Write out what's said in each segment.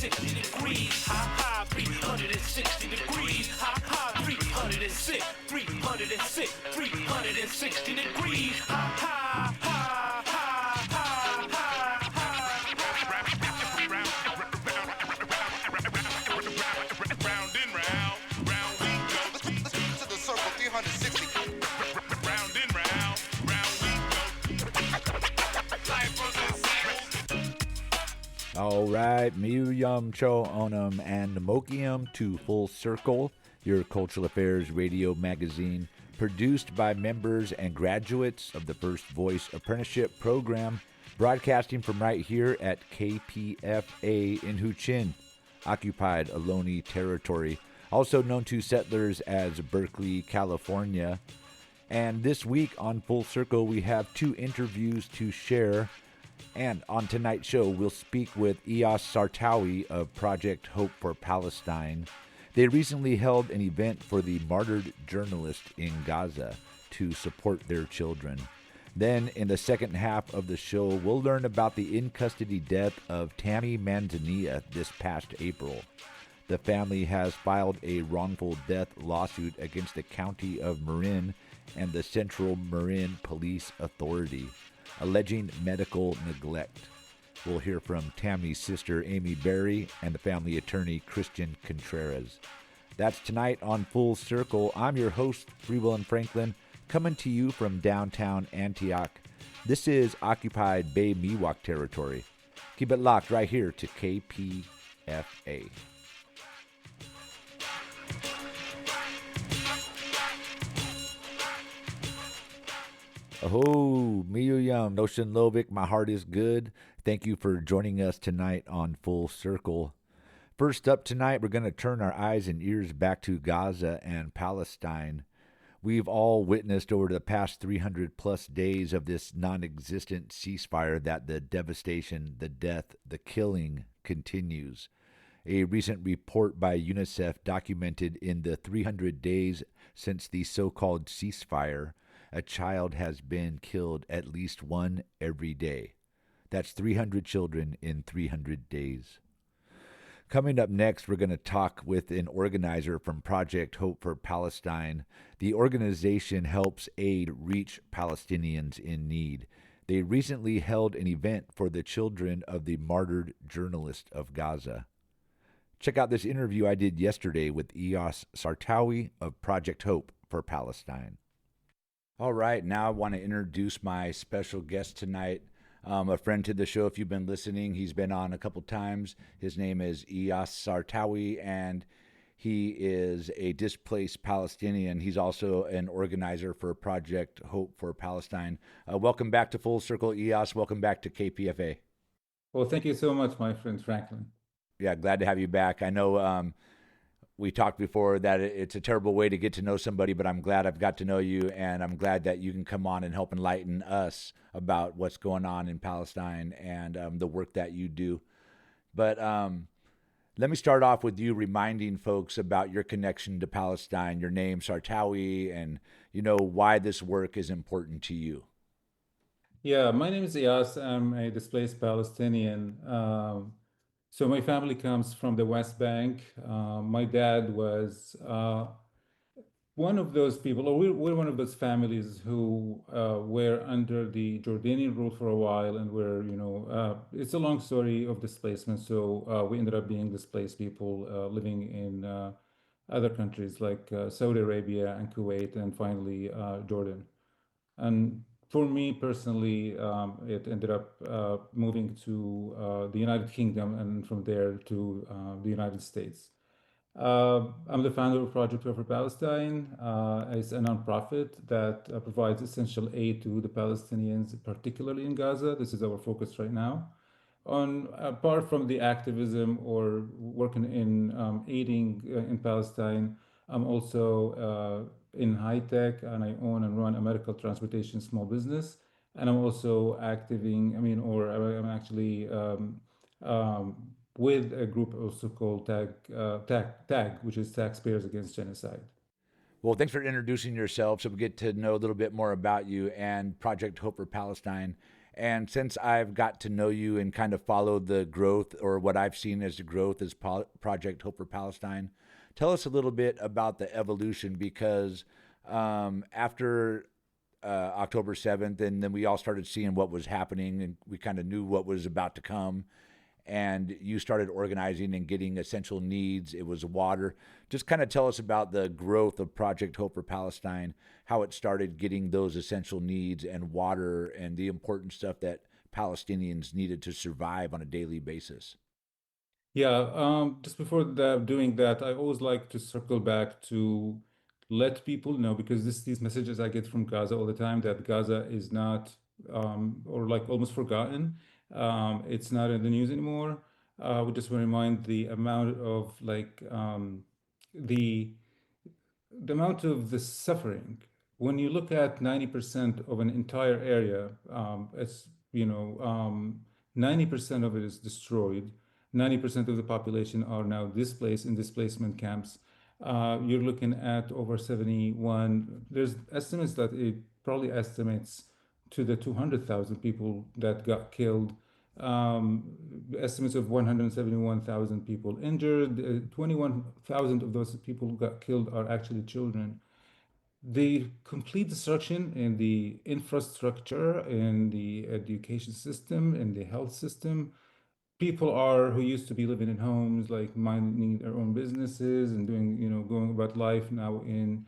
360 degrees. Ha ha, 360 degrees. Ha ha, 306, 306, 360 degrees. Ha ha, ha ha, ha ha, ha. Round and round, round we go. To the circle, 360. Round and round, round we go. Life was insane. All right, Miyam Cho Onam and Mokiam to Full Circle, your cultural affairs radio magazine, produced by members and graduates of the First Voice Apprenticeship Program, broadcasting from right here at KPFA in Huichin, occupied Ohlone territory, also known to settlers as Berkeley, California. And this week on Full Circle, we have two interviews to share. And on tonight's show, we'll speak with Iyas Sartawi of Project Hope for Palestine. They recently held an event for the martyred journalist in Gaza to support their children. Then, in the second half of the show, we'll learn about the in-custody death of Tammy Manzania this past April. The family has filed a wrongful death lawsuit against the county of Marin and the Central Marin Police Authority, alleging medical neglect. We'll hear from Tammy's sister, Amy Berry, and the family attorney, Christian Contreras. That's tonight on Full Circle. I'm your host, Freewill and Franklin, coming to you from downtown Antioch. This is occupied Bay Miwok territory. Keep it locked right here to KPFA. Oh, Miyuyam, Noshin Lovik, my heart is good. Thank you for joining us tonight on Full Circle. First up tonight, we're going to turn our eyes and ears back to Gaza and Palestine. We've all witnessed over the past 300 plus days of this non-existent ceasefire that the devastation, the death, the killing continues. A recent report by UNICEF documented in the 300 days since the so-called ceasefire, a child has been killed at least one every day. That's 300 children in 300 days. Coming up next, we're going to talk with an organizer from Project Hope for Palestine. The organization helps aid reach Palestinians in need. They recently held an event for the children of the martyred journalist of Gaza. Check out this interview I did yesterday with Iyas Sartawi of Project Hope for Palestine. All right, now I want to introduce my special guest tonight, a friend to the show. If you've been listening, he's been on a couple times. His name is Iyas Sartawi, and he is a displaced Palestinian. He's also an organizer for Project Hope for Palestine. Welcome back to Full Circle, Iyas. Welcome back to KPFA. Well, thank you so much, my friend Franklin. Yeah, glad to have you back. I know we talked before that it's a terrible way to get to know somebody, but I'm glad I've got to know you, and I'm glad that you can come on and help enlighten us about what's going on in Palestine and the work that you do. But let me start off with you reminding folks about your connection to Palestine, your name, Sartawi, and why this work is important to you. Yeah, my name is Iyas. I'm a displaced Palestinian. So my family comes from the West Bank. My dad was one of those people, or we're one of those families who were under the Jordanian rule for a while, and it's a long story of displacement. So we ended up being displaced people living in other countries like Saudi Arabia and Kuwait, and finally Jordan. And for me personally, it ended up moving to the United Kingdom, and from there to the United States. I'm the founder of Project Hope for Palestine. It's a nonprofit that provides essential aid to the Palestinians, particularly in Gaza. This is our focus right now. Apart from the activism or working in aiding in Palestine, I'm also in high tech, and I own and run a medical transportation small business. And I'm also I'm actually with a group also called TAG, which is Taxpayers Against Genocide. Well, thanks for introducing yourself so we get to know a little bit more about you and Project Hope for Palestine. And since I've got to know you and kind of followed the growth, or what I've seen as the growth as Project Hope for Palestine, tell us a little bit about the evolution, because after October 7th, and then we all started seeing what was happening, and we kind of knew what was about to come. And you started organizing and getting essential needs. It was water. Just kind of tell us about the growth of Project Hope for Palestine, how it started getting those essential needs and water and the important stuff that Palestinians needed to survive on a daily basis. Yeah, just before doing that, I always like to circle back to let people know, because these messages I get from Gaza all the time, that Gaza is not, or like almost forgotten. It's not in the news anymore. We just want to remind the amount of the the amount of the suffering. When you look at 90% of an entire area, it's, 90% of it is destroyed. 90% of the population are now displaced in displacement camps. You're looking at over 71. There's estimates that it probably estimates to the 200,000 people that got killed. Estimates of 171,000 people injured. 21,000 of those people who got killed are actually children. The complete destruction in the infrastructure, in the education system, in the health system. People are who used to be living in homes, like minding their own businesses and doing, going about life, now in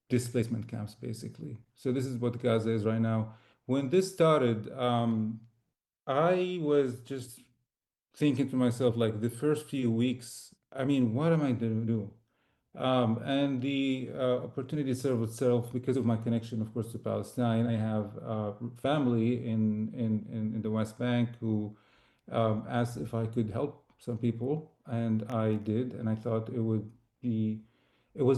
displacement camps, basically. So this is what Gaza is right now. When this started, I was just thinking to myself, like the first few weeks, I mean, what am I going to do? And the opportunity served itself because of my connection, of course, to Palestine. I have family in the West Bank who asked if I could help some people, and I did. And I thought it was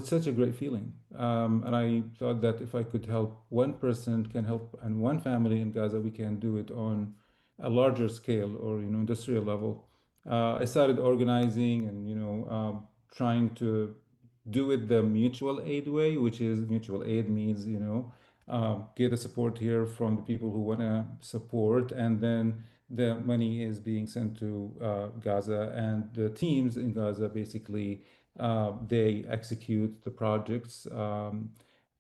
such a great feeling. And I thought that if I could help one person, can help, and one family in Gaza, we can do it on a larger scale, or industrial level. I started organizing and trying to do it the mutual aid way, which is mutual aid means get the support here from the people who want to support, and then the money is being sent to Gaza, and the teams in Gaza basically they execute the projects.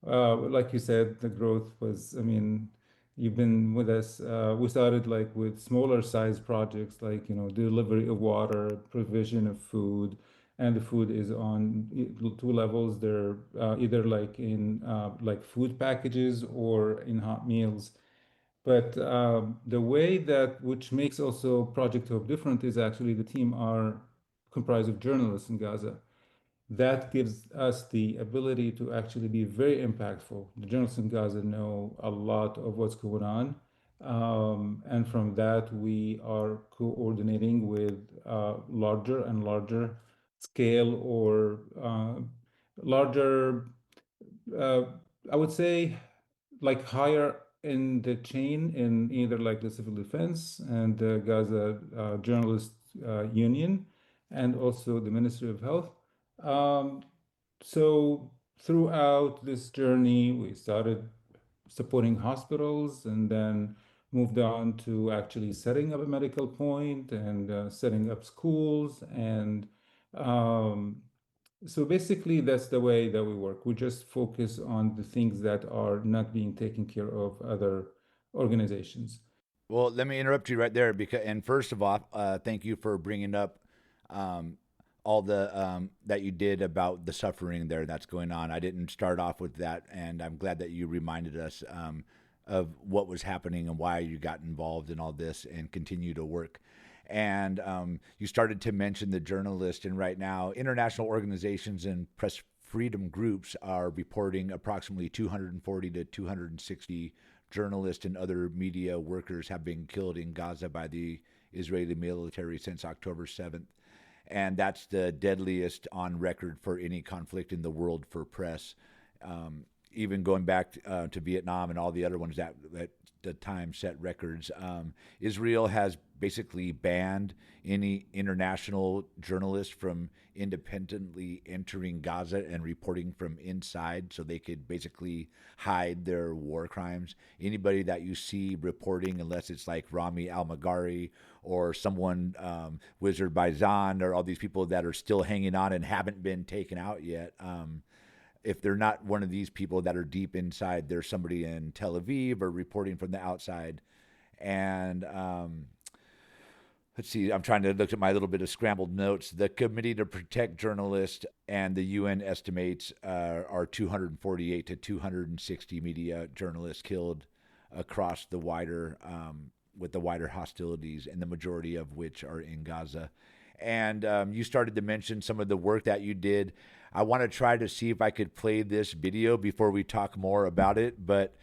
Like you said, the growth was, I mean, you've been with us. We started like with smaller size projects, like, delivery of water, provision of food, and the food is on two levels. They're either like in like food packages or in hot meals. But the way that, which makes also Project Hope different, is actually the team are comprised of journalists in Gaza. That gives us the ability to actually be very impactful. The journalists in Gaza know a lot of what's going on. And from that, we are coordinating with larger and larger scale, or larger, uh, I would say, like higher in the chain, in either like the civil defense and the Gaza Journalist Union, and also the Ministry of Health. Um, so throughout this journey, we started supporting hospitals, and then moved on to actually setting up a medical point, and setting up schools. And um, so basically, that's the way that we work. We just focus on the things that are not being taken care of other organizations. Well, let me interrupt you right there, because, and first of all, thank you for bringing up um, all the that you did about the suffering there that's going on. I didn't start off with that, and I'm glad that you reminded us of what was happening and why you got involved in all this and continue to work. And you started to mention the journalist, and right now, international organizations and press freedom groups are reporting approximately 240 to 260 journalists and other media workers have been killed in Gaza by the Israeli military since October 7th. And that's the deadliest on record for any conflict in the world for press. even going back to Vietnam and all the other ones that the time set records. Israel has basically banned any international journalists from independently entering Gaza and reporting from inside, so they could basically hide their war crimes. Anybody that you see reporting, unless it's like Rami Al-Magari or someone, Wizard Baizan, or all these people that are still hanging on and haven't been taken out yet, if they're not one of these people that are deep inside, there's somebody in Tel Aviv or reporting from the outside. And let's see, I'm trying to look at my little bit of scrambled notes. The Committee to Protect Journalists and the UN estimates are 248 to 260 media journalists killed across the wider, with the wider hostilities, and the majority of which are in Gaza. And you started to mention some of the work that you did. I want to try to see if I could play this video before we talk more about it. But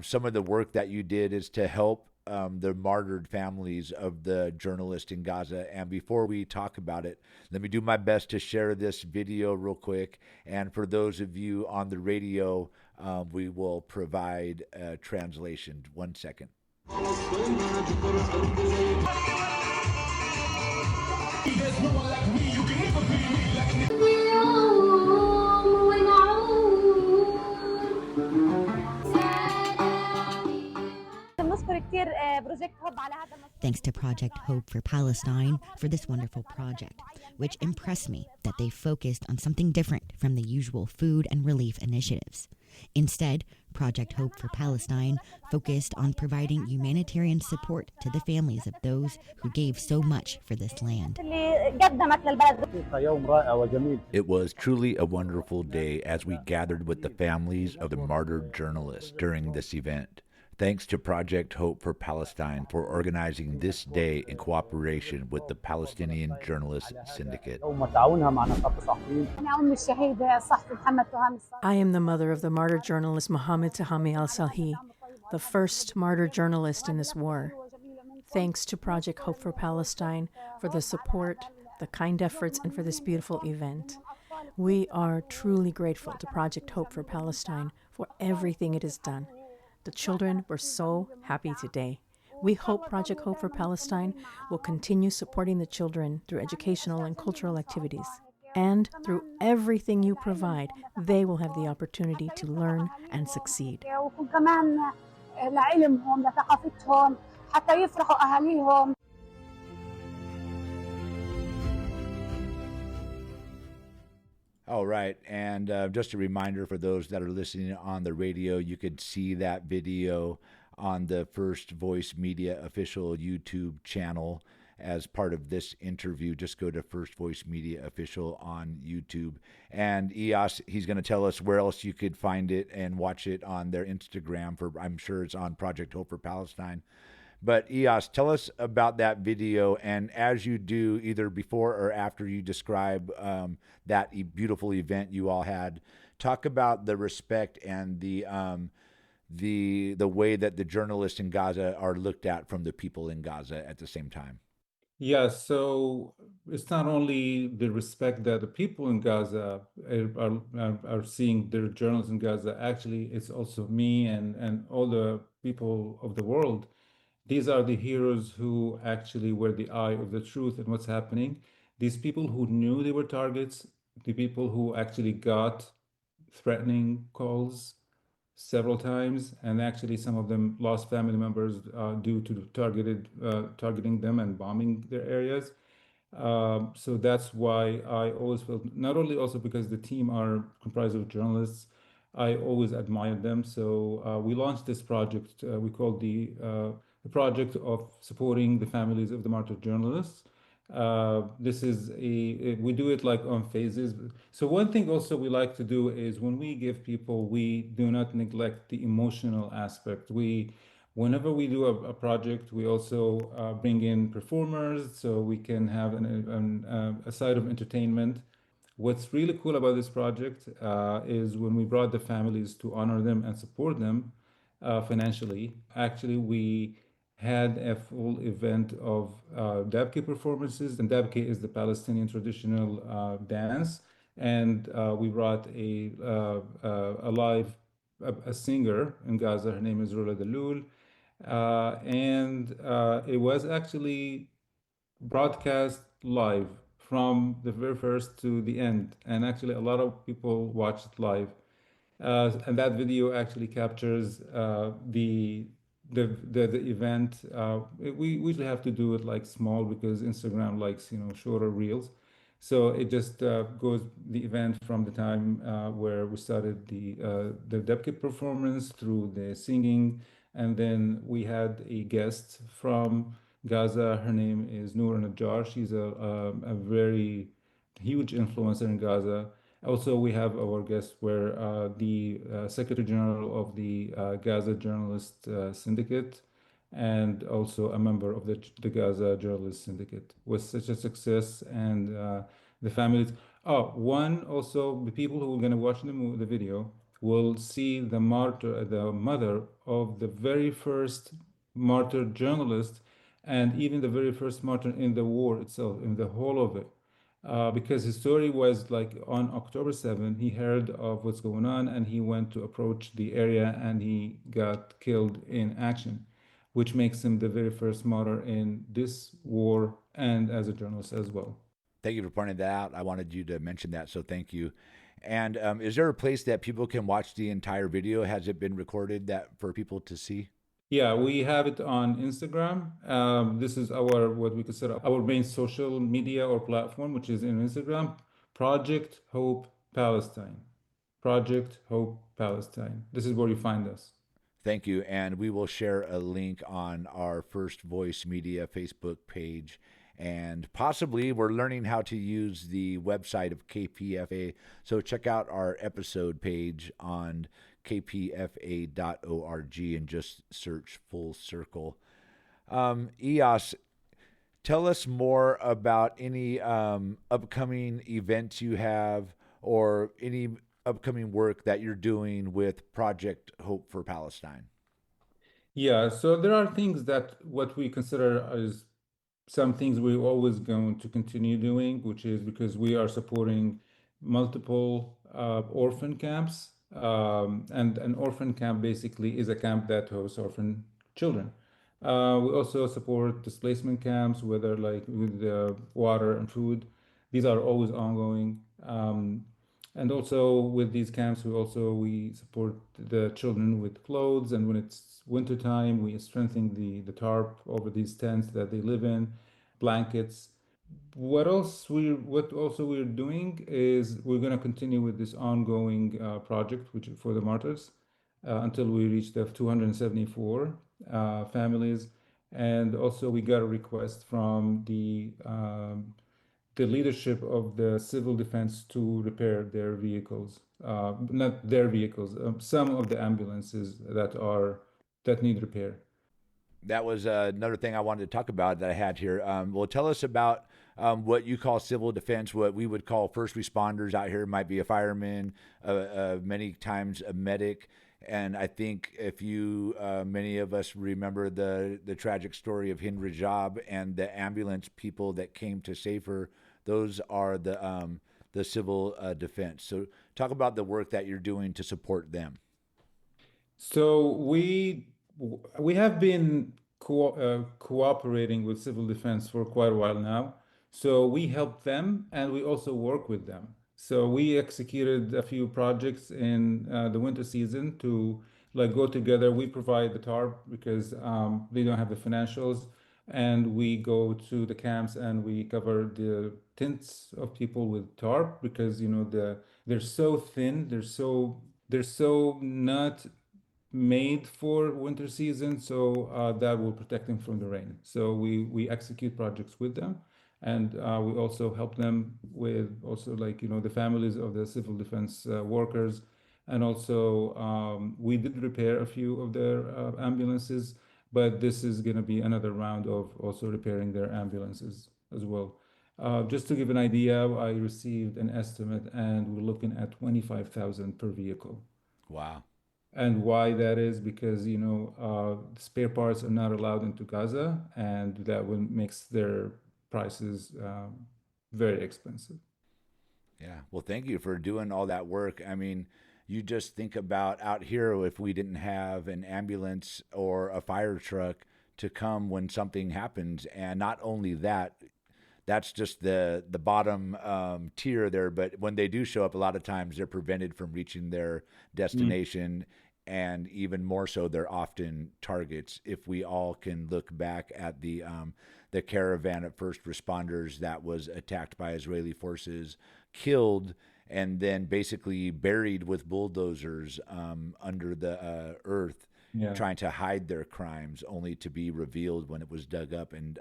some of the work that you did is to help the martyred families of the journalists in Gaza. And before we talk about it, let me do my best to share this video real quick. And for those of you on the radio, we will provide a translation. 1 second. There's no one like me, you can never be me like me. Thanks to Project Hope for Palestine for this wonderful project, which impressed me that they focused on something different from the usual food and relief initiatives. Instead, Project Hope for Palestine focused on providing humanitarian support to the families of those who gave so much for this land. It was truly a wonderful day as we gathered with the families of the martyred journalists during this event. Thanks to Project Hope for Palestine for organizing this day in cooperation with the Palestinian Journalists Syndicate. I am the mother of the martyred journalist Mohammed Tahami al-Salhi, the first martyred journalist in this war. Thanks to Project Hope for Palestine for the support, the kind efforts, and for this beautiful event. We are truly grateful to Project Hope for Palestine for everything it has done. The children were so happy today. We hope Project Hope for Palestine will continue supporting the children through educational and cultural activities. And through everything you provide, they will have the opportunity to learn and succeed. All right, and just a reminder for those that are listening on the radio, you could see that video on the First Voice Media official YouTube channel as part of this interview. Just go to First Voice Media official on YouTube. And EOS, he's going to tell us where else you could find it and watch it on their Instagram. I'm sure it's on Project Hope for Palestine. But EOS, tell us about that video, and as you do, either before or after you describe that beautiful event you all had, talk about the respect and the way that the journalists in Gaza are looked at from the people in Gaza at the same time. Yeah, so it's not only the respect that the people in Gaza are seeing their journalists in Gaza. Actually, it's also me and all the people of the world. These are the heroes who actually were the eye of the truth and what's happening. These people who knew they were targets, the people who actually got threatening calls several times, and actually some of them lost family members due to targeting them and bombing their areas. So that's why I always felt, not only also because the team are comprised of journalists, I always admired them. So we launched this project we called the project of supporting the families of the martyred journalists. This is we do it like on phases. So one thing also we like to do is when we give people, we do not neglect the emotional aspect. Whenever we do a project, we also bring in performers so we can have a side of entertainment. What's really cool about this project is when we brought the families to honor them and support them financially. Actually, we had a full event of dabke performances, and dabke is the Palestinian traditional dance. And we brought a live a singer in Gaza. Her name is Rula Dalul. And it was actually broadcast live from the very first to the end. And actually, a lot of people watched it live. And that video actually captures the event. We usually have to do it like small because Instagram likes, shorter reels. So it just goes the event from the time where we started the Debkit performance through the singing, and then we had a guest from Gaza. Her name is Noor Najjar. She's a very huge influencer in Gaza. Also, we have our guest where the Secretary General of the Gaza Journalist Syndicate and also a member of the Gaza Journalist Syndicate was such a success. And the families. Oh, one also, the people who are going to watch the video will see the mother of the very first martyred journalist, and even the very first martyr in the war itself, in the whole of it. Because his story was like on October 7th, he heard of what's going on and he went to approach the area and he got killed in action, which makes him the very first martyr in this war and as a journalist as well. Thank you for pointing that out. I wanted you to mention that, so thank you. And is there a place that people can watch the entire video? Has it been recorded that for people to see? Yeah, we have it on Instagram. This is what we consider our main social media or platform, which is in Instagram, Project Hope Palestine. Project Hope Palestine. This is where you find us. Thank you. And we will share a link on our First Voice Media Facebook page. And possibly we're learning how to use the website of KPFA. So check out our episode page on kpfa.org and just search Full Circle. EOS, tell us more about any upcoming events you have or any upcoming work that you're doing with Project Hope for Palestine. Yeah, so there are things that what we consider as some things we're always going to continue doing, which is because we are supporting multiple orphan camps. And an orphan camp basically is a camp that hosts orphan children. We also support displacement camps, whether like with water and food. These are always ongoing. And also with these camps, we support the children with clothes. And when it's winter time, we strengthen the tarp over these tents that they live in, blankets. What also we're doing is we're going to continue with this ongoing project, which for the martyrs, until we reach the 274 families. And also we got a request from the leadership of the civil defense to repair their vehicles, not their vehicles, some of the ambulances that need repair. That was another thing I wanted to talk about that I had here. Well, tell us about what you call civil defense, what we would call first responders out here. Might be a fireman, many times a medic. And I think if many of us remember the tragic story of Hind Rajab and the ambulance people that came to save her. Those are the civil defense. So talk about the work that you're doing to support them. So we have been cooperating with civil defense for quite a while now. So we help them and we also work with them. So we executed a few projects in the winter season to like go together. We provide the tarp because they don't have the financials, and we go to the camps and we cover the tents of people with tarp because they're so thin, they're so not made for winter season, so that will protect them from the rain. So we execute projects with them, and we also help them with also like the families of the civil defense workers, and also we did repair a few of their ambulances, but this is going to be another round of also repairing their ambulances as well. Just to give an idea, I received an estimate, and we're looking at 25,000 per vehicle. Wow. And why that is because spare parts are not allowed into Gaza, and that will makes their prices very expensive. Yeah. Well, thank you for doing all that work. I mean, you just think about out here if we didn't have an ambulance or a fire truck to come when something happens. And not only that, that's just the bottom tier there. But when they do show up, a lot of times they're prevented from reaching their destination, and even more so, they're often targets. If we all can look back at the caravan of first responders that was attacked by Israeli forces, killed, and then basically buried with bulldozers under the earth, Yeah. trying to hide their crimes, only to be revealed when it was dug up and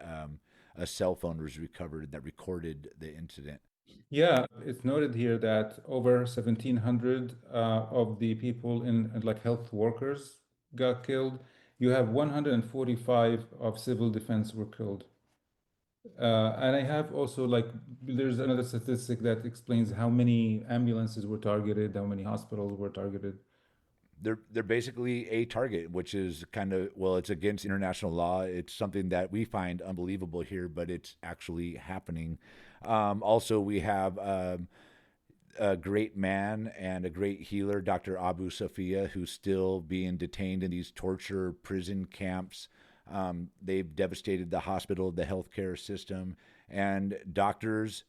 a cell phone was recovered that recorded the incident. Yeah, it's noted here that over 1,700 of the people in like health workers got killed. You have 145 of civil defense were killed. And I have also like there's another statistic that explains how many ambulances were targeted, how many hospitals were targeted. They're basically a target, which is kind of, well, it's against international law. It's something that we find unbelievable here, but it's actually happening. Also, we have a great man and a great healer, Dr. Abu Safia, who's still being detained in these torture prison camps. They've devastated the hospital, the healthcare system, and doctors,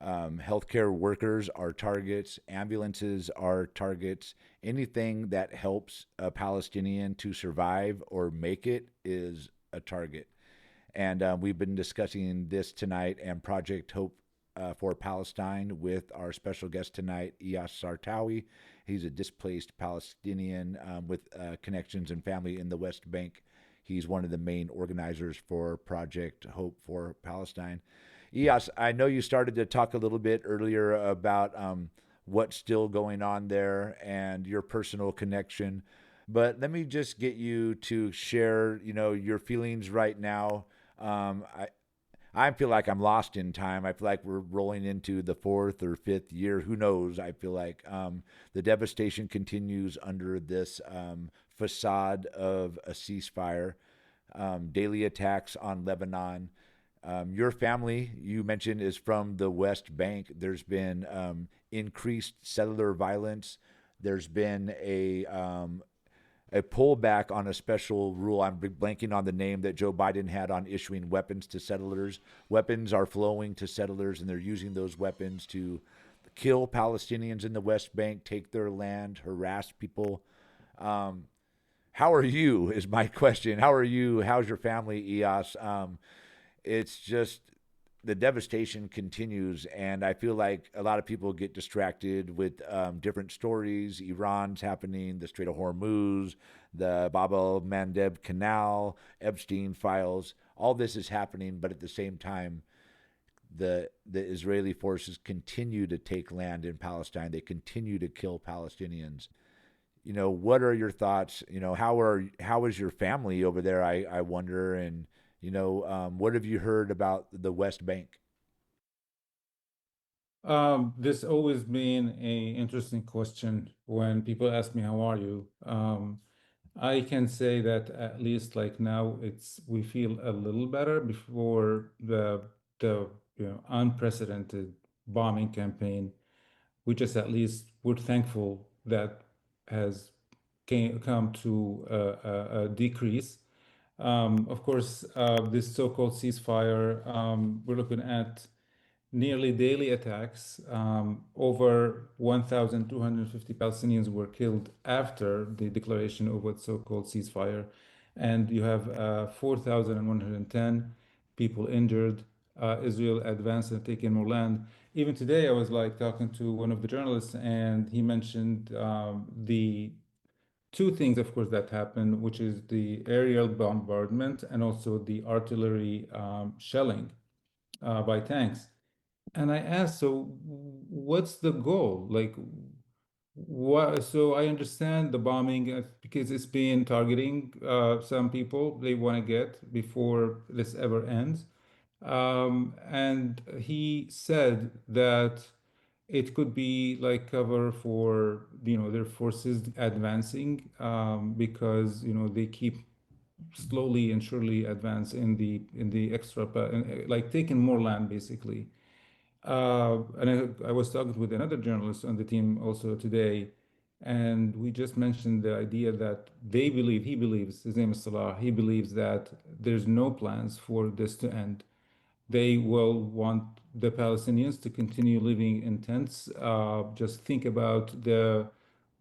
healthcare workers are targets, ambulances are targets. Anything that helps a Palestinian to survive or make it is a target. And we've been discussing this tonight and Project Hope for Palestine with our special guest tonight, Iyas Sartawi. He's a displaced Palestinian with connections and family in the West Bank. He's one of the main organizers for Project Hope for Palestine. Iyas, I know you started to talk a little bit earlier about what's still going on there and your personal connection, but let me just get you to share, your feelings right now. I feel like I'm lost in time. I feel like we're rolling into the fourth or fifth year. Who knows? I feel like the devastation continues under this facade of a ceasefire, daily attacks on Lebanon. Your family, you mentioned, is from the West Bank. There's been increased settler violence. There's been a pullback on a special rule. I'm blanking on the name that Joe Biden had on issuing weapons to settlers. Weapons are flowing to settlers, and they're using those weapons to kill Palestinians in the West Bank, take their land, harass people. How are you, is my question. How are you? How's your family, Iyas? It's just the devastation continues, and I feel like a lot of people get distracted with different stories. Iran's happening, the Strait of Hormuz, the Bab el-Mandeb Canal, Epstein files. All this is happening, but at the same time, the Israeli forces continue to take land in Palestine. They continue to kill Palestinians. What are your thoughts? How is your family over there? I wonder, and what have you heard about the West Bank? This always been a interesting question when people ask me, how are you? I can say that at least like now we feel a little better before the unprecedented bombing campaign. We just at least we're thankful that has come to a decrease. Of course, this so-called ceasefire, we're looking at nearly daily attacks. Over 1,250 Palestinians were killed after the declaration of what's so-called ceasefire. And you have 4,110 people injured. Israel advanced and taken more land. Even today, I was like talking to one of the journalists, and he mentioned the two things, of course, that happened, which is the aerial bombardment and also the artillery shelling by tanks. And I asked, so what's the goal? Like, what? So I understand the bombing because it's been targeting some people they want to get before this ever ends. And he said that it could be like cover for, their forces advancing because, they keep slowly and surely advance in the extra, like taking more land basically. And I was talking with another journalist on the team also today, And we just mentioned the idea that he believes, his name is Salah, he believes that there's no plans for this to end. They will want the Palestinians to continue living in tents. Just think about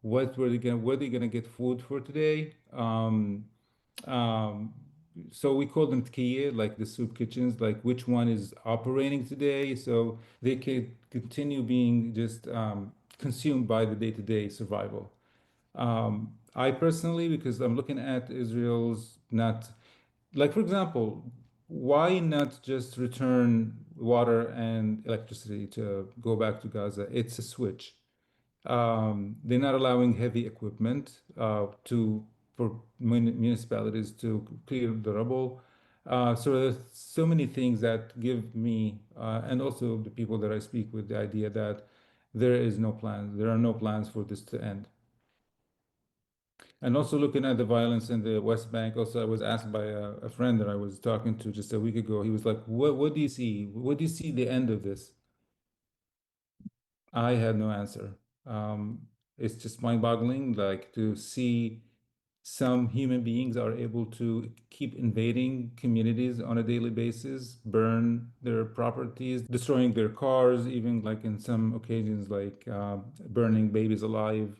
where they gonna get food for today. Um, so we call them tkiye, like the soup kitchens, like which one is operating today, so they could continue being just consumed by the day-to-day survival. I personally, because I'm looking at Israel's not like, for example, why not just return water and electricity to go back to Gaza? It's a switch. They're not allowing heavy equipment for municipalities to clear the rubble. So there's so many things that give me and also the people that I speak with the idea that there is no plan. There are no plans for this to end. And also looking at the violence in the West Bank, also I was asked by a friend that I was talking to just a week ago. He was like, what do you see? What do you see the end of this? I had no answer. It's just mind-boggling, like to see some human beings are able to keep invading communities on a daily basis, burn their properties, destroying their cars, even like in some occasions, like burning babies alive,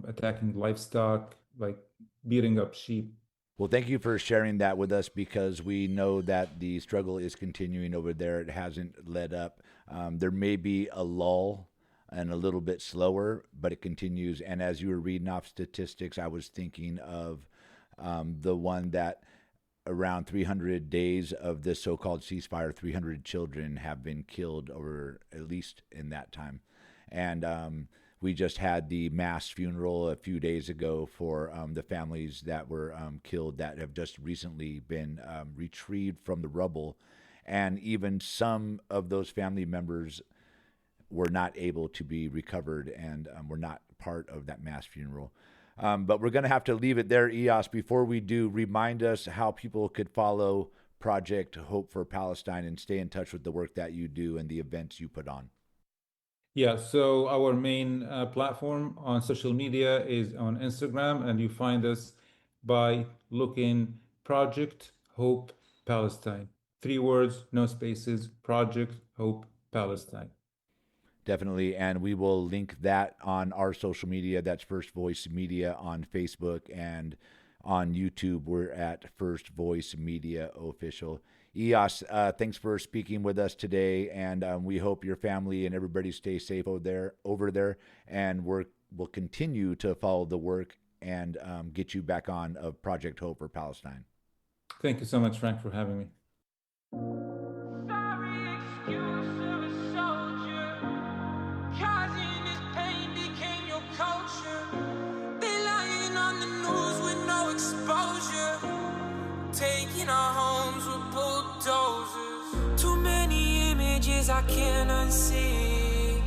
attacking livestock, like beating up sheep. Well, thank you for sharing that with us, because we know that the struggle is continuing over there. It hasn't let up. There may be a lull and a little bit slower, but it continues. And as you were reading off statistics, I was thinking of the one that around 300 days of this so-called ceasefire, 300 children have been killed over, at least in that time. And we just had the mass funeral a few days ago for the families that were killed, that have just recently been retrieved from the rubble. And even some of those family members were not able to be recovered and were not part of that mass funeral. But we're going to have to leave it there, Eos. Before we do, remind us how people could follow Project Hope for Palestine and stay in touch with the work that you do and the events you put on. Yeah, so our main platform on social media is on Instagram, and you find us by looking Project Hope Palestine. 3 words, no spaces, Project Hope Palestine. Definitely. And we will link that on our social media. That's First Voice Media on Facebook, and on YouTube, we're at First Voice Media Official. Eos, thanks for speaking with us today, and we hope your family and everybody stay safe over there, and we'll continue to follow the work and get you back on of Project Hope for Palestine. Thank you so much, Frank, for having me. Taking our homes with bulldozers. Too many images I can't unsee.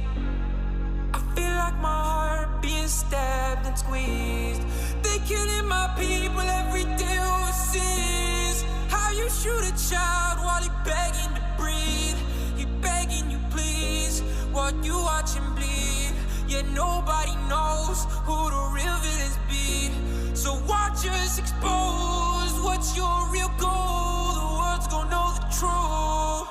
I feel like my heart being stabbed and squeezed. They killing my people every day overseas. How you shoot a child while he begging to breathe? He begging you please, while you watch him bleed. Yet nobody knows who the real villains be. So watch us expose what's your real goal. The world's gonna know the truth.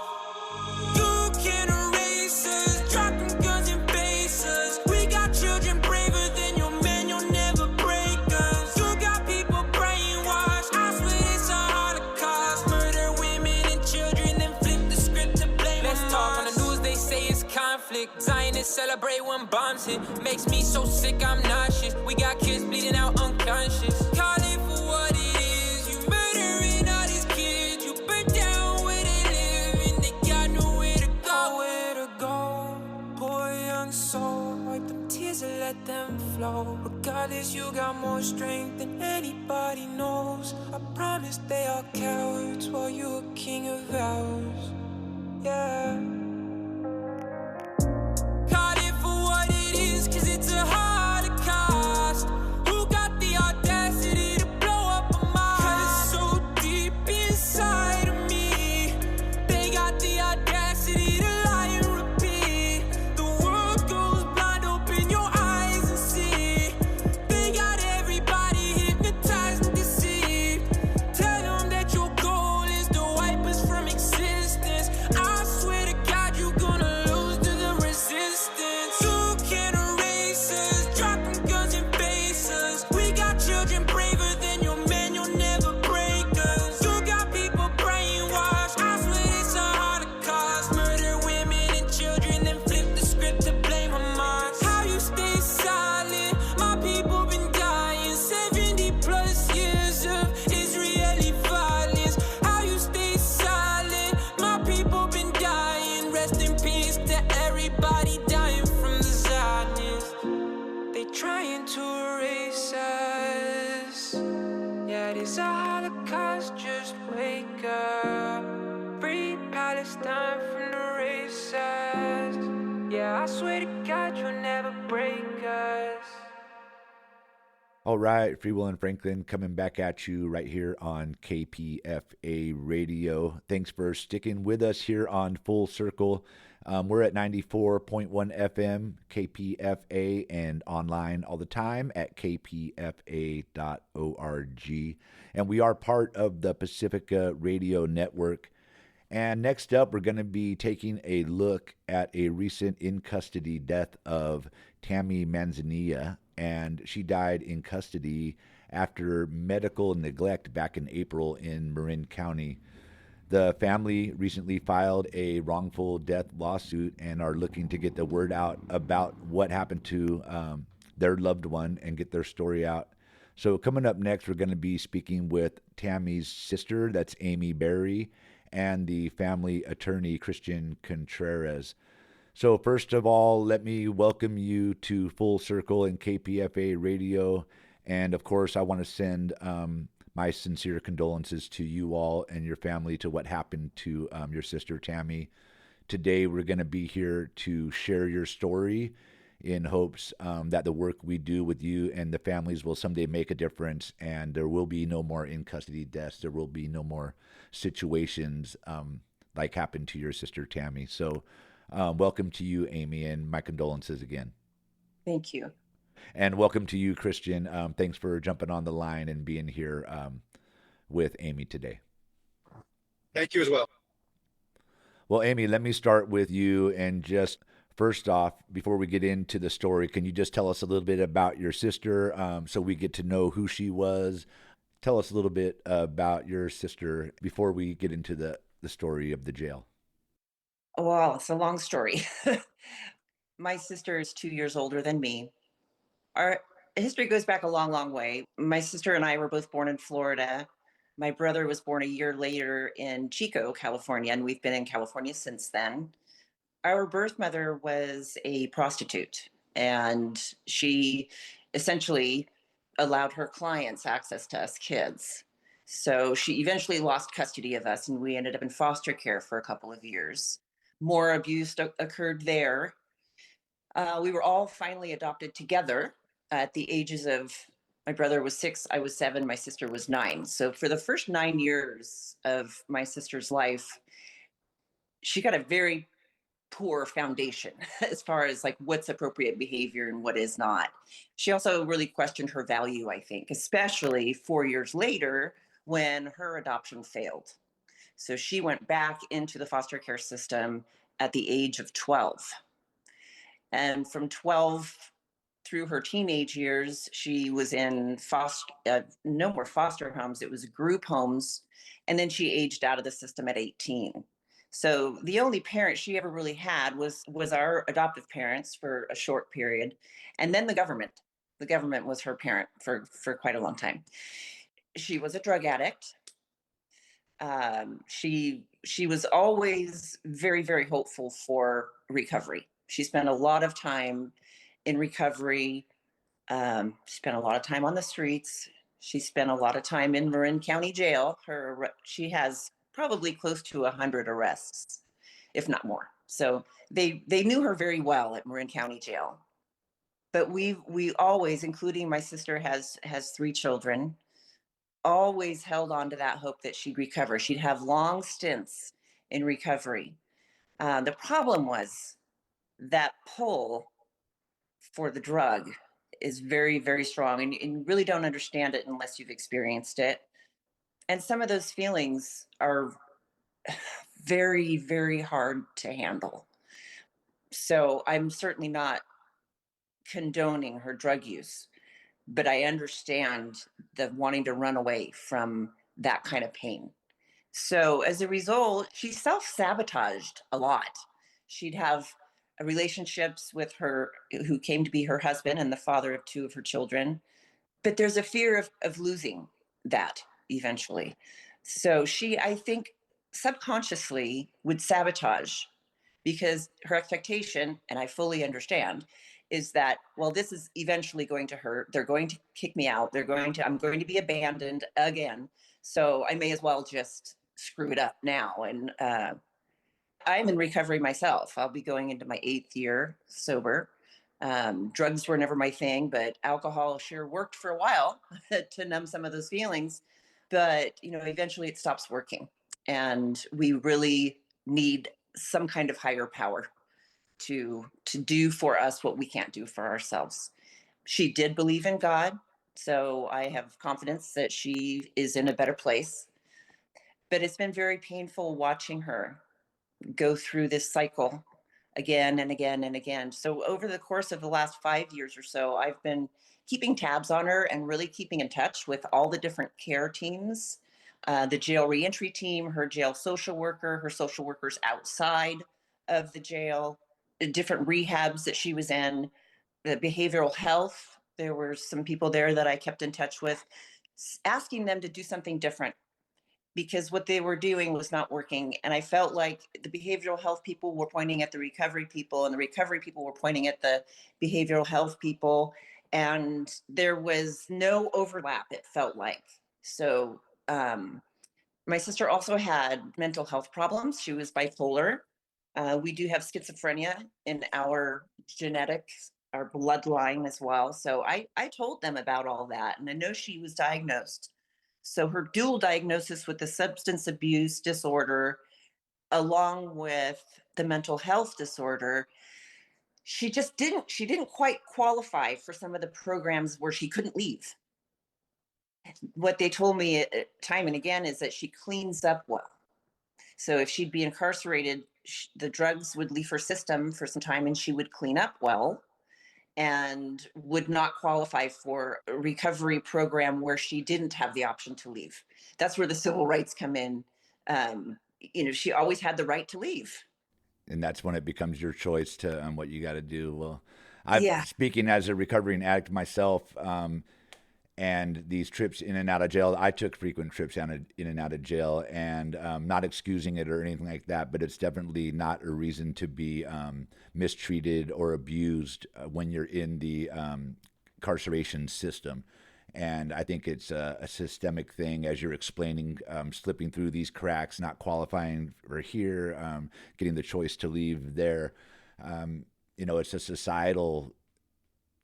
You can't erase us, drop them guns and face us. We got children braver than your men, you'll never break us. You got people brainwashed, I swear it's a holocaust. Murder women and children, then flip the script to blame. Let's talk on the news, they say it's conflict. Zionists celebrate when bombs hit. Makes me so sick, I'm nauseous. We got kids bleeding out unconscious. Call it for what it is. You murdering all these kids. You burn down where they live, and they got nowhere to go. Nowhere to go. Poor young soul. Wipe them tears and let them flow. Regardless, you got more strength than anybody knows. I promise they are cowards while you're a king of ours. Yeah. Call it for what it is, 'cause it's a holocaust. Who got the audacity to blow up a mosque? 'Cause so deep inside of me, they got the audacity to lie and repeat. The world goes blind, open your eyes and see. Genocide is a Holocaust, just wake up. Free Palestine from the racists. Yeah, I swear to God you'll never break us. All right, Free Will and Franklin coming back at you right here on KPFA Radio. Thanks for sticking with us here on Full Circle. We're at 94.1 FM, KPFA, and online all the time at kpfa.org. And we are part of the Pacifica Radio Network. And next up, we're going to be taking a look at a recent in-custody death of Tammy Manzania, and she died in custody after medical neglect back in April in Marin County. The family recently filed a wrongful death lawsuit and are looking to get the word out about what happened to their loved one and get their story out. So coming up next, we're going to be speaking with Tammy's sister, that's Amy Berry, and the family attorney, Christian Contreras. So first of all, let me welcome you to Full Circle and KPFA Radio. And of course, I want to send my sincere condolences to you all and your family to what happened to your sister, Tammy. Today, we're going to be here to share your story in hopes that the work we do with you and the families will someday make a difference, and there will be no more in-custody deaths. There will be no more situations like happened to your sister, Tammy. So welcome to you, Amy, and my condolences again. Thank you. And welcome to you, Christian. Thanks for jumping on the line and being here with Amy today. Thank you as well. Well, Amy, let me start with you. And just first off, before we get into the story, can you just tell us a little bit about your sister so we get to know who she was? Tell us a little bit about your sister before we get into the story of the jail. Well, it's a long story. My sister is 2 years older than me. Our history goes back a long, long way. My sister and I were both born in Florida. My brother was born a year later in Chico, California, and we've been in California since then. Our birth mother was a prostitute, and she essentially allowed her clients access to us kids. So she eventually lost custody of us, and we ended up in foster care for a couple of years. More abuse occurred there. We were all finally adopted together at the ages of, my brother was 6, I was 7, my sister was 9. So for the first 9 years of my sister's life, she got a very poor foundation as far as like what's appropriate behavior and what is not. She also really questioned her value, I think, especially 4 years later when her adoption failed. So she went back into the foster care system at the age of 12. And from 12 through her teenage years, she was in no more foster homes, it was group homes. And then she aged out of the system at 18. So the only parent she ever really had was our adoptive parents for a short period. And then the government. The government was her parent for quite a long time. She was a drug addict. She was always very, very hopeful for recovery. She spent a lot of time in recovery. Spent a lot of time on the streets. She spent a lot of time in Marin County Jail. She has probably close to 100 arrests, if not more. So they knew her very well at Marin County Jail. But we always, including my sister has 3 children, always held on to that hope that she'd recover. She'd have long stints in recovery. The problem was that pull for the drug is very, very strong, and you really don't understand it unless you've experienced it. And some of those feelings are very, very hard to handle. So I'm certainly not condoning her drug use, but I understand the wanting to run away from that kind of pain. So as a result, she self-sabotaged a lot. She'd have relationships with her, who came to be her husband and the father of 2 of her children. But there's a fear of losing that eventually. So she, I think, subconsciously would sabotage, because her expectation, and I fully understand, is that, well, this is eventually going to hurt. They're going to kick me out. I'm going to be abandoned again. So I may as well just screw it up now. And I'm in recovery myself. I'll be going into my 8th year sober. Drugs were never my thing, but alcohol sure worked for a while to numb some of those feelings. But, eventually it stops working. And we really need some kind of higher power to do for us what we can't do for ourselves. She did believe in God, so I have confidence that she is in a better place. But it's been very painful watching her go through this cycle again and again and again. So over the course of the last 5 years or so, I've been keeping tabs on her and really keeping in touch with all the different care teams, the jail reentry team, her jail social worker, her social workers outside of the jail, the different rehabs that she was in, the behavioral health. There were some people there that I kept in touch with, asking them to do something different because what they were doing was not working. And I felt like the behavioral health people were pointing at the recovery people, and the recovery people were pointing at the behavioral health people. And there was no overlap, it felt like. So my sister also had mental health problems. She was bipolar. We do have schizophrenia in our genetics, our bloodline as well. So I told them about all that. And I know she was diagnosed. So her dual diagnosis with the substance abuse disorder, along with the mental health disorder, she didn't quite qualify for some of the programs where she couldn't leave. What they told me time and again is that she cleans up well. So if she'd be incarcerated, the drugs would leave her system for some time and she would clean up well, and would not qualify for a recovery program where she didn't have the option to leave. That's where the civil rights come in. She always had the right to leave. And that's when it becomes your choice to what you got to do. Well, Yeah. speaking as a recovering addict myself, and these trips in and out of jail, I took frequent trips in and out of jail, and not excusing it or anything like that, but it's definitely not a reason to be mistreated or abused when you're in the incarceration system. And I think it's a systemic thing, as you're explaining, slipping through these cracks, not qualifying for here, getting the choice to leave there. It's a societal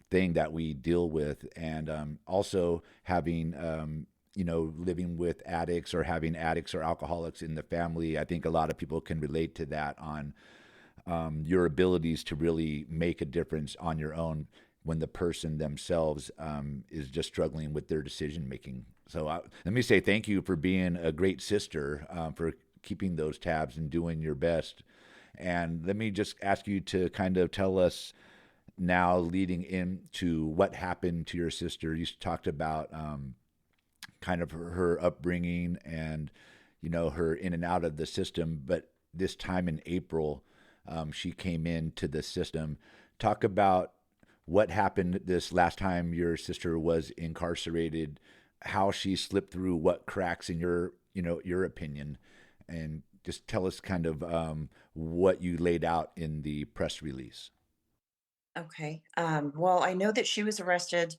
thing that we deal with, and also having living with addicts or having addicts or alcoholics in the family. I think a lot of people can relate to that on your abilities to really make a difference on your own when the person themselves is just struggling with their decision making. So let me say thank you for being a great sister, for keeping those tabs and doing your best. And let me just ask you to kind of tell us now, leading into what happened to your sister. You talked about kind of her upbringing and her in and out of the system, but this time in April, she came into the system. Talk about what happened this last time your sister was incarcerated, how she slipped through what cracks in your opinion, and just tell us kind of what you laid out in the press release. Okay. Well, I know that she was arrested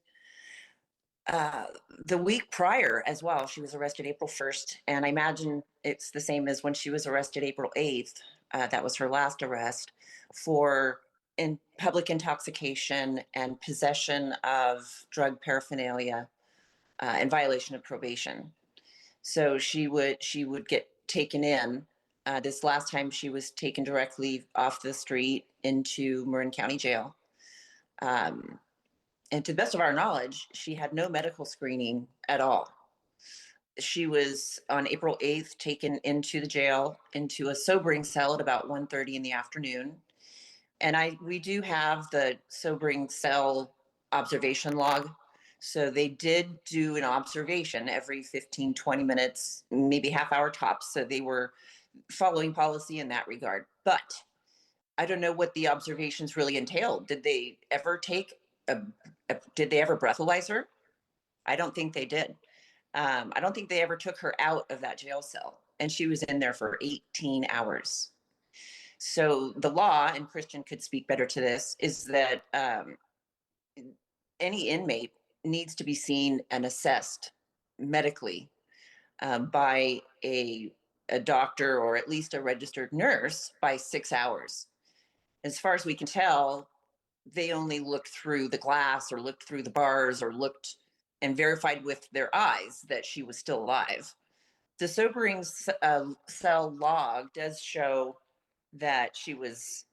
the week prior as well. She was arrested April 1st. And I imagine it's the same as when she was arrested April 8th. That was her last arrest for public intoxication and possession of drug paraphernalia in violation of probation. So she would get taken in. This last time she was taken directly off the street into Marin County Jail. And to the best of our knowledge, she had no medical screening at all. She was on April 8th taken into the jail, into a sobering cell at about 1:30 in the afternoon. And we do have the sobering cell observation log. So they did do an observation every 15, 20 minutes, maybe half hour tops. So they were following policy in that regard. But I don't know what the observations really entailed. Did they ever did they ever breathalyze her? I don't think they did. I don't think they ever took her out of that jail cell, and she was in there for 18 hours. So the law, and Christian could speak better to this, is that any inmate needs to be seen and assessed medically by a doctor or at least a registered nurse by 6 hours. As far as we can tell, they only looked through the glass or looked through the bars or looked and verified with their eyes that she was still alive. The sobering cell log does show that she was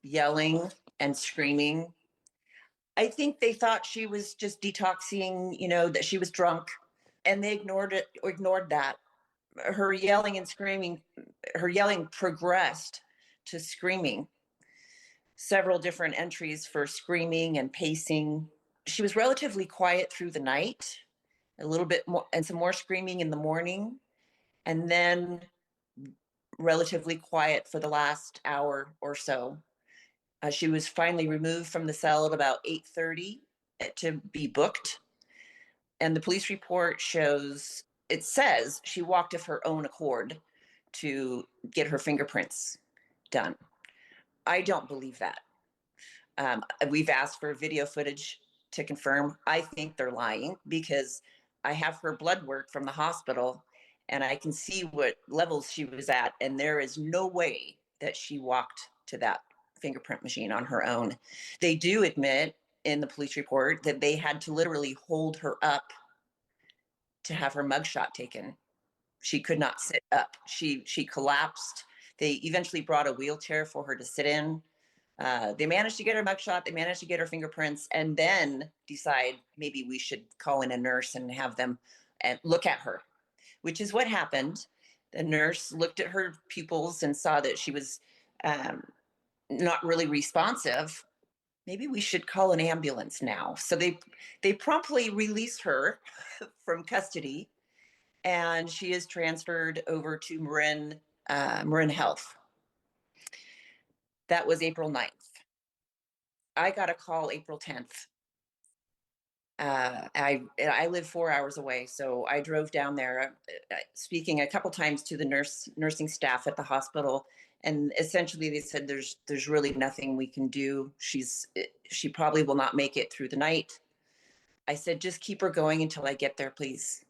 yelling and screaming. I think they thought she was just detoxing, that she was drunk, and they ignored that. Her yelling and screaming, her yelling progressed to screaming. Several different entries for screaming and pacing. She was relatively quiet through the night, a little bit more, and some more screaming in the morning, and then relatively quiet for the last hour or so. She was finally removed from the cell at about 8:30 to be booked. And the police report it says she walked of her own accord to get her fingerprints done. I don't believe that. We've asked for video footage to confirm. I think they're lying because I have her blood work from the hospital and I can see what levels she was at. And there is no way that she walked to that fingerprint machine on her own. They do admit in the police report that they had to literally hold her up to have her mugshot taken. She could not sit up. She collapsed. They eventually brought a wheelchair for her to sit in. They managed to get her mugshot. They managed to get her fingerprints, and then decide maybe we should call in a nurse and have them and look at her, which is what happened. The nurse looked at her pupils and saw that she was not really responsive. Maybe we should call an ambulance now. So they promptly released her from custody, and she is transferred over to Marin Health. That was April 9th. I got a call April 10th. I live 4 hours away, so I drove down there, speaking a couple times to the nursing staff at the hospital, and essentially they said there's really nothing we can do. She probably will not make it through the night. I said, just keep her going until I get there, please.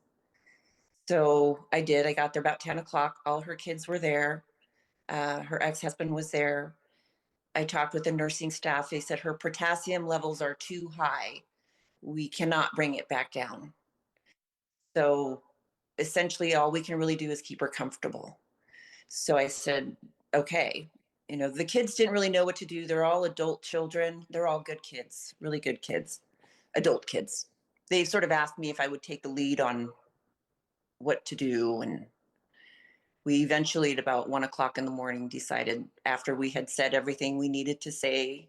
So I did. I got there about 10 o'clock. All her kids were there. Her ex-husband was there. I talked with the nursing staff. They said her potassium levels are too high. We cannot bring it back down. So essentially all we can really do is keep her comfortable. So I said, okay. The kids didn't really know what to do. They're all adult children. They're all good kids, really good kids, adult kids. They sort of asked me if I would take the lead on what to do. And we eventually at about 1 o'clock in the morning decided, after we had said everything we needed to say,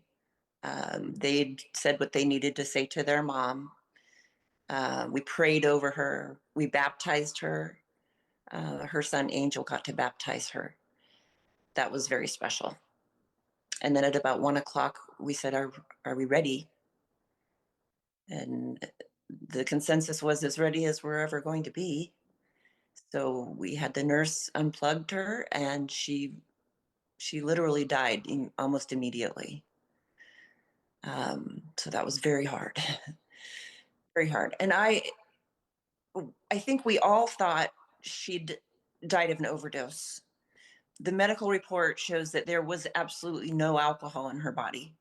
they'd said what they needed to say to their mom. We prayed over her. We baptized her. Her son Angel got to baptize her. That was very special. And then at about 1 o'clock, we said, are we ready? And the consensus was as ready as we're ever going to be. So we had the nurse unplugged her, and she literally died almost immediately. So that was very hard, very hard. And I think we all thought she'd died of an overdose. The medical report shows that there was absolutely no alcohol in her body.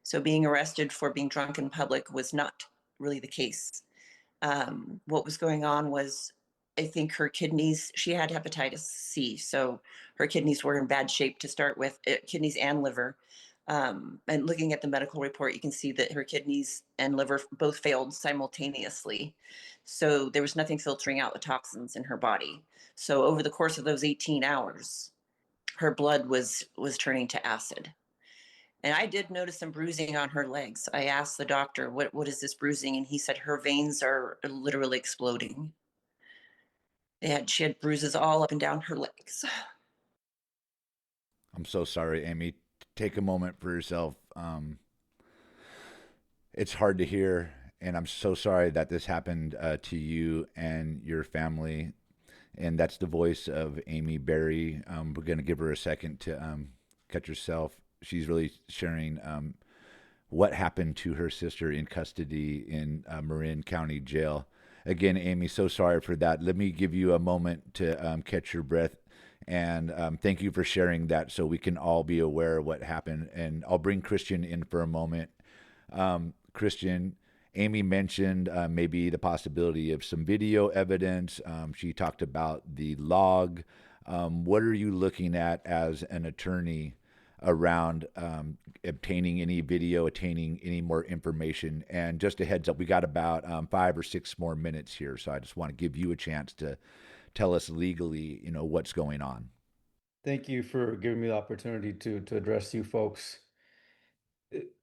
So being arrested for being drunk in public was not really the case. What was going on was, I think her kidneys, she had hepatitis C, so her kidneys were in bad shape to start with, kidneys and liver. And looking at the medical report, you can see that her kidneys and liver both failed simultaneously. So there was nothing filtering out the toxins in her body. So over the course of those 18 hours, her blood was turning to acid. And I did notice some bruising on her legs. I asked the doctor, what is this bruising? And he said her veins are literally exploding. She had bruises all up and down her legs. I'm so sorry, Amy. Take a moment for yourself. It's hard to hear, and I'm so sorry that this happened to you and your family. And that's the voice of Amy Berry. We're going to give her a second to catch herself. She's really sharing what happened to her sister in custody in Marin County Jail. Again, Amy, so sorry for that. Let me give you a moment to catch your breath. And thank you for sharing that so we can all be aware of what happened. And I'll bring Christian in for a moment. Christian, Amy mentioned maybe the possibility of some video evidence. She talked about the log. What are you looking at as an attorney around obtaining any video, obtaining any more information? And just a heads up, we got about 5 or 6 more minutes here, so I just want to give you a chance to tell us legally, what's going on. Thank you for giving me the opportunity to address you folks.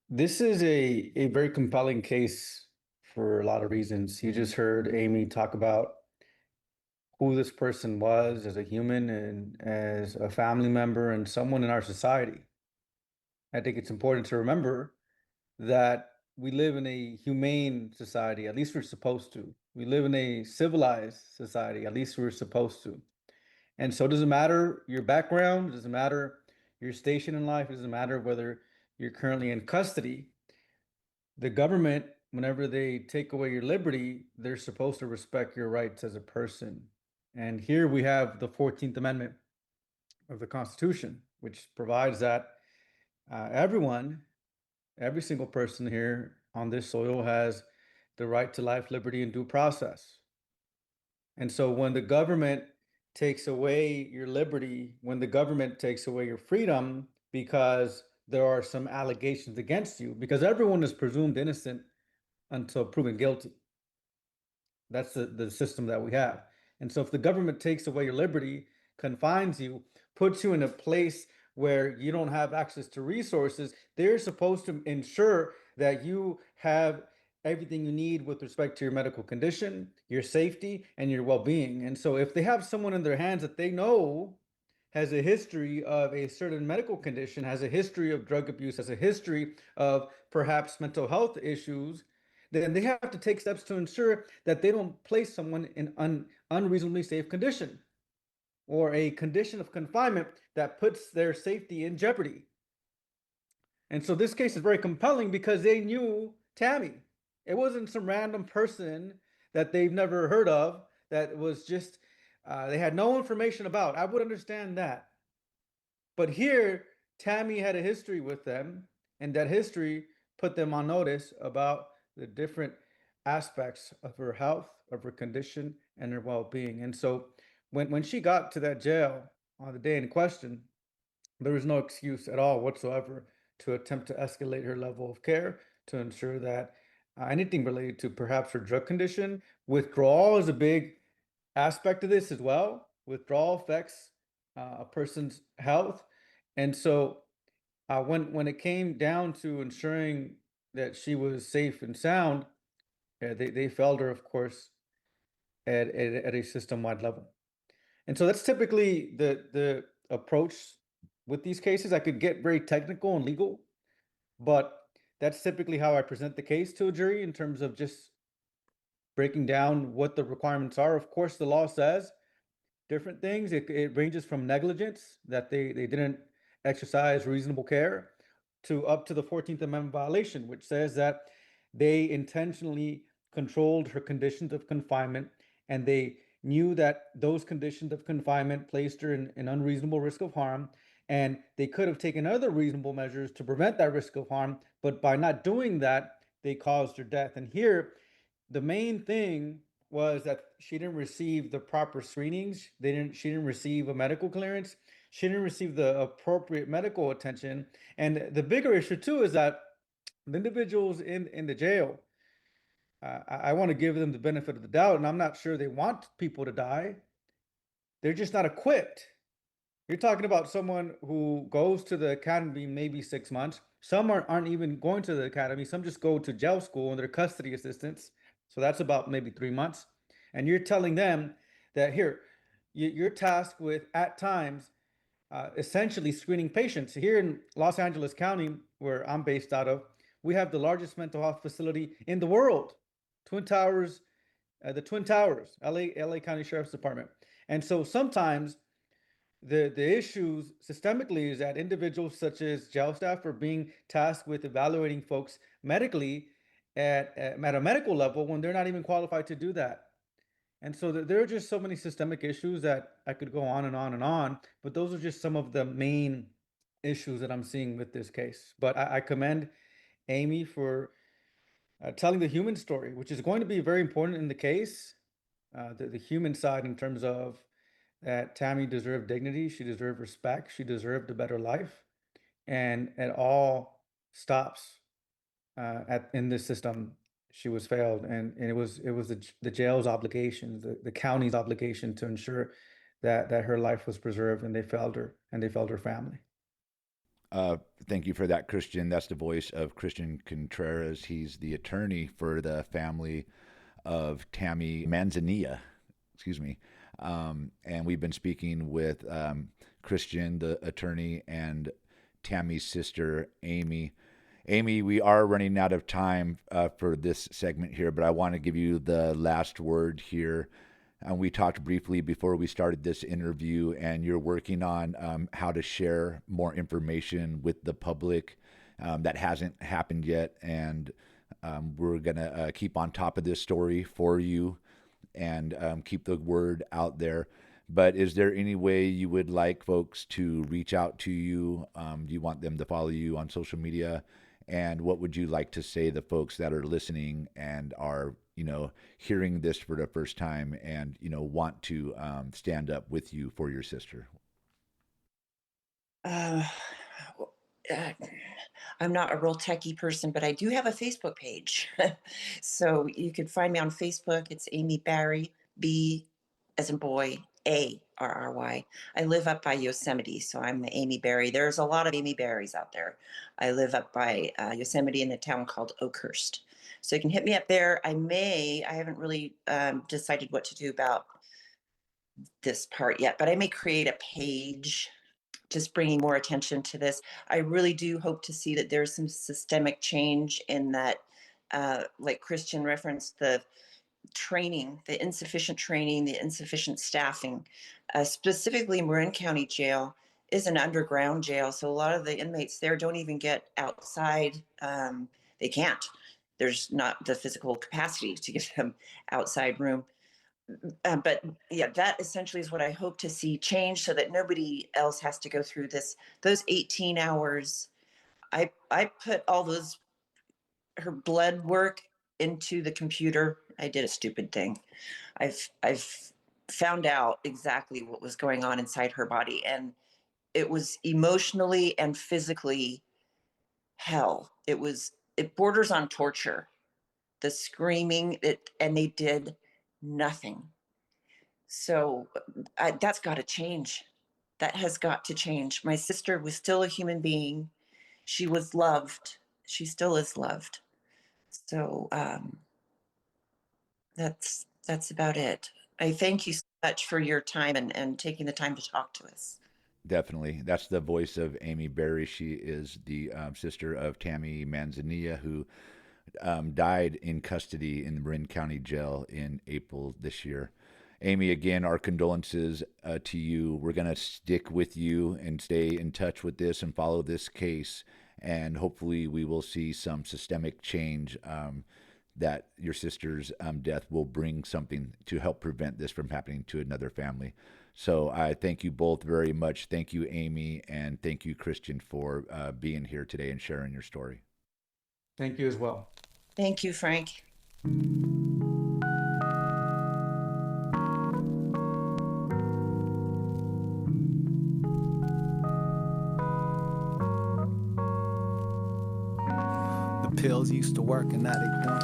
This is a very compelling case for a lot of reasons. You just heard Amy talk about who this person was as a human and as a family member and someone in our society. I think it's important to remember that we live in a humane society, at least we're supposed to. We live in a civilized society, at least we're supposed to. And so it doesn't matter your background, it doesn't matter your station in life, it doesn't matter whether you're currently in custody. The government, whenever they take away your liberty, they're supposed to respect your rights as a person. And here we have the 14th Amendment of the Constitution, which provides that every single person here on this soil has the right to life, liberty, and due process. And so when the government takes away your liberty, when the government takes away your freedom because there are some allegations against you, because everyone is presumed innocent until proven guilty. That's the system that we have. And so if the government takes away your liberty, confines you, puts you in a place where you don't have access to resources, they're supposed to ensure that you have everything you need with respect to your medical condition, your safety, and your well-being. And so if they have someone in their hands that they know has a history of a certain medical condition, has a history of drug abuse, has a history of perhaps mental health issues, then they have to take steps to ensure that they don't place someone in unreasonably safe condition or a condition of confinement that puts their safety in jeopardy. And so this case is very compelling because they knew Tammy. It wasn't some random person that they've never heard of that was just, they had no information about. I would understand that. But here, Tammy had a history with them, and that history put them on notice about the different aspects of her health, of her condition, and her well-being. And so when she got to that jail on the day in question, there was no excuse at all whatsoever to attempt to escalate her level of care to ensure that anything related to perhaps her drug condition. Withdrawal is a big aspect of this as well. Withdrawal affects a person's health. And so when it came down to ensuring that she was safe and sound, they failed her, of course, at a system-wide level. And so that's typically the approach with these cases. I could get very technical and legal, but that's typically how I present the case to a jury in terms of just breaking down what the requirements are. Of course, the law says different things. It ranges from negligence, that they didn't exercise reasonable care, to up to the 14th Amendment violation, which says that they intentionally controlled her conditions of confinement, and they knew that those conditions of confinement placed her in an unreasonable risk of harm, and they could have taken other reasonable measures to prevent that risk of harm, but by not doing that, they caused her death. And here, the main thing was that she didn't receive the proper screenings. She didn't receive a medical clearance. She didn't receive the appropriate medical attention. And the bigger issue too is that the individuals in the jail, I want to give them the benefit of the doubt, and I'm not sure they want people to die. They're just not equipped. You're talking about someone who goes to the academy maybe 6 months. Some aren't even going to the academy. Some just go to jail school and they're custody assistants. So that's about maybe 3 months. And you're telling them that here, you're tasked with, at times, essentially screening patients. Here in Los Angeles County, where I'm based out of, we have the largest mental health facility in the world. Twin Towers, the Twin Towers, LA County Sheriff's Department. And so sometimes The issues systemically is that individuals such as jail staff are being tasked with evaluating folks medically at a medical level when they're not even qualified to do that. And so there are just so many systemic issues that I could go on and on and on, but those are just some of the main issues that I'm seeing with this case. But I commend Amy for telling the human story, which is going to be very important in the case. The human side in terms of that Tammy deserved dignity, she deserved respect, she deserved a better life, and it all stops in this system. She was failed, and it was the jail's obligation, the county's obligation to ensure that her life was preserved, and they failed her, and they failed her family. Thank you for that, Christian. That's the voice of Christian Contreras. He's the attorney for the family of Tammy Manzania. Excuse me. And we've been speaking with Christian, the attorney, and Tammy's sister, Amy. Amy, we are running out of time for this segment here, but I want to give you the last word here. We talked briefly before we started this interview, and you're working on how to share more information with the public that hasn't happened yet. And we're going to keep on top of this story for you and keep the word out there. But is there any way you would like folks to reach out to you? Do you want them to follow you on social media? And what would you like to say to the folks that are listening and are, hearing this for the first time and, want to stand up with you for your sister? I'm not a real techie person, but I do have a Facebook page. So you can find me on Facebook. It's Amy Barry, B as in boy, A-R-R-Y. I live up by Yosemite, so I'm the Amy Barry. There's a lot of Amy Barrys out there. I live up by Yosemite in a town called Oakhurst. So you can hit me up there. I haven't really decided what to do about this part yet, but I may create a page just bringing more attention to this. I really do hope to see that there's some systemic change in that, like Christian referenced, the training, the insufficient training, the insufficient staffing. Specifically, Marin County Jail is an underground jail, so a lot of the inmates there don't even get outside. They can't. There's not the physical capacity to give them outside room. But yeah, that essentially is what I hope to see change so that nobody else has to go through this. Those 18 hours, I put all her blood work into the computer. I did a stupid thing. I've found out exactly what was going on inside her body, and it was emotionally and physically hell. It borders on torture. The screaming, and they did nothing. So that's got to change. That has got to change. My sister was still a human being. She was loved. She still is loved. So that's about it. I thank you so much for your time and taking the time to talk to us. Definitely. That's the voice of Amy Barry. She is the sister of Tammy Manzania, who died in custody in the Marin County Jail in April this year. Amy, again, our condolences to you. We're going to stick with you and stay in touch with this and follow this case. And hopefully we will see some systemic change that your sister's death will bring something to help prevent this from happening to another family. So I thank you both very much. Thank you, Amy, and thank you, Christian, for being here today and sharing your story. Thank you as well. Thank you, Frank. The pills used to work and now they don't.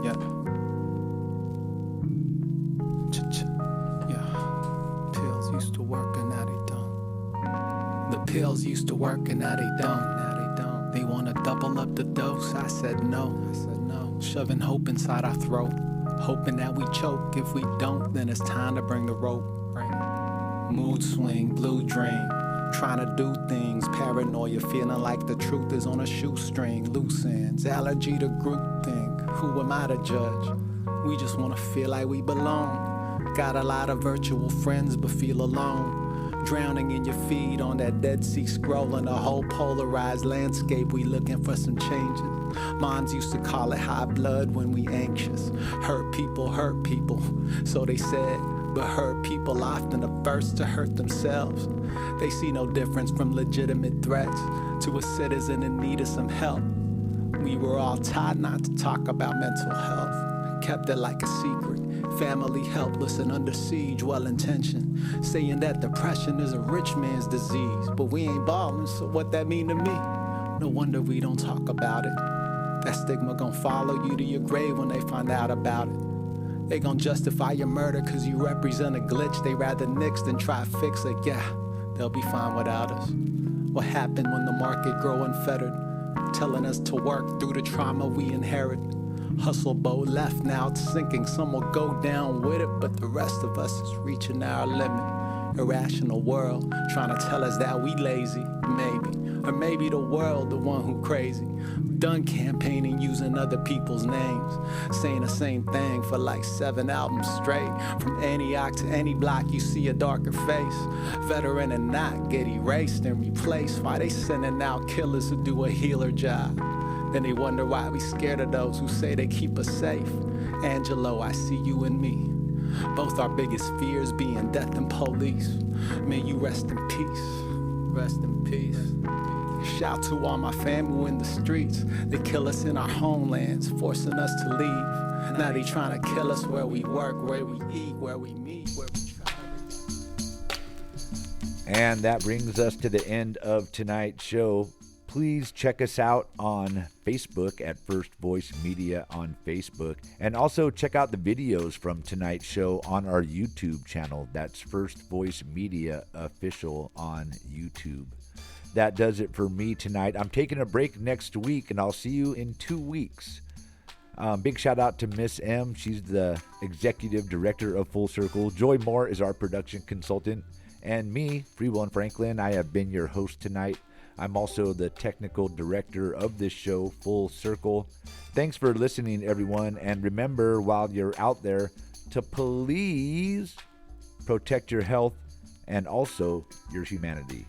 Yeah. Yeah. Pills used to work and now they don't. The pills used to work and now they don't. They wanna double up the dose. I said no. Shoving hope inside our throat, hoping that we choke. If we don't, then it's time to bring the rope. Mood swing, blue dream, trying to do things. Paranoia, feeling like the truth is on a shoestring. Loose ends, allergy to groupthink. Who am I to judge? We just wanna feel like we belong. Got a lot of virtual friends, but feel alone. Drowning in your feed on that Dead Sea, scrolling a whole polarized landscape. We looking for some changes. Moms used to call it high blood when we anxious. Hurt people, so they said. But hurt people often the first to hurt themselves. They see no difference from legitimate threats to a citizen in need of some help. We were all taught not to talk about mental health. Kept it like a secret. Family helpless and under siege, well-intentioned. Saying that depression is a rich man's disease. But we ain't ballin', so what that mean to me? No wonder we don't talk about it. That stigma gon' follow you to your grave when they find out about it. They gon' justify your murder cause you represent a glitch. They rather nix than try to fix it. Yeah, they'll be fine without us. What happened when the market grow unfettered? Telling us to work through the trauma we inherit. Hustle boat left, now it's sinking. Some will go down with it, but the rest of us is reaching our limit. Irrational world trying to tell us that we lazy, maybe. Or maybe the world the one who crazy. Done campaigning using other people's names. Saying the same thing for like 7 albums straight. From Antioch to any block you see a darker face. Veteran and not get erased and replaced. Why they sending out killers who do a healer job? Then they wonder why we scared of those who say they keep us safe. Angelo, I see you and me. Both our biggest fears being death and police. May you rest in peace. Rest in peace. Shout to all my family in the streets. They kill us in our homelands, forcing us to leave. Now they trying to kill us where we work, where we eat, where we meet, where we travel. And that brings us to the end of tonight's show. Please check us out on Facebook at First Voice Media on Facebook. And also check out the videos from tonight's show on our YouTube channel. That's First Voice Media Official on YouTube. That does it for me tonight. I'm taking a break next week, and I'll see you in 2 weeks. Big shout out to Miss M. She's the executive director of Full Circle. Joy Moore is our production consultant. And me, Freewill and Franklin, I have been your host tonight. I'm also the technical director of this show, Full Circle. Thanks for listening, everyone. And remember, while you're out there, to please protect your health and also your humanity.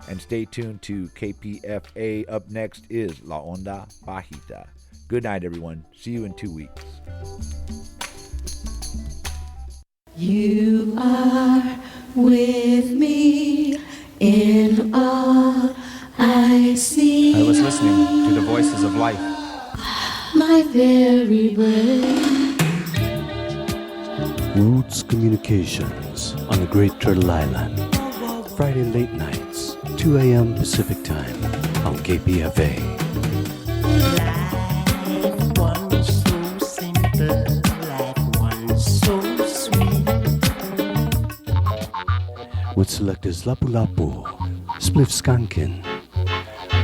And stay tuned to KPFA. Up next is La Onda Bajita. Good night, everyone. See you in 2 weeks. You are with me in all I see. I was listening to the voices of life. My very brain. Roots Communications on the Great Turtle Island. Friday late nights, 2 a.m. Pacific Time on KPFA. Life was so simple, life was so sweet. With selectors Lapu Lapu, Spliff Skankin,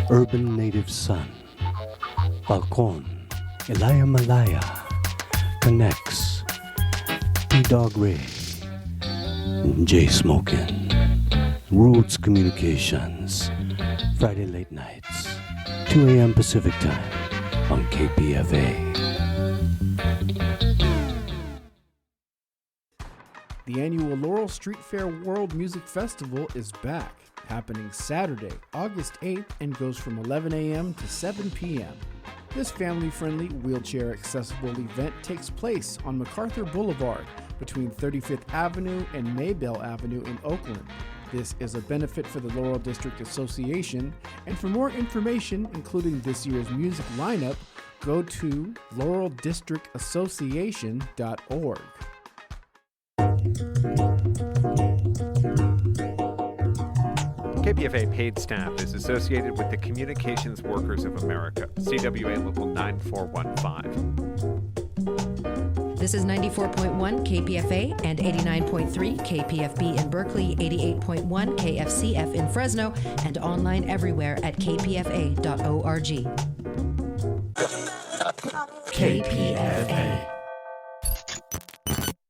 Urban Native Sun, Falcon, Elia Malaya, Connects, P-Dog Ray, J Smokin'. Roots Communications, Friday late nights, 2 a.m. Pacific Time on KPFA. The annual Laurel Street Fair World Music Festival is back, happening Saturday, August 8th, and goes from 11 a.m. to 7 p.m. This family-friendly, wheelchair-accessible event takes place on MacArthur Boulevard between 35th Avenue and Maybell Avenue in Oakland. This is a benefit for the Laurel District Association, and for more information, including this year's music lineup, go to laureldistrictassociation.org. KPFA paid staff is associated with the Communications Workers of America, CWA Local 9415. This is 94.1 KPFA and 89.3 KPFB in Berkeley, 88.1 KFCF in Fresno, and online everywhere at kpfa.org. KPFA.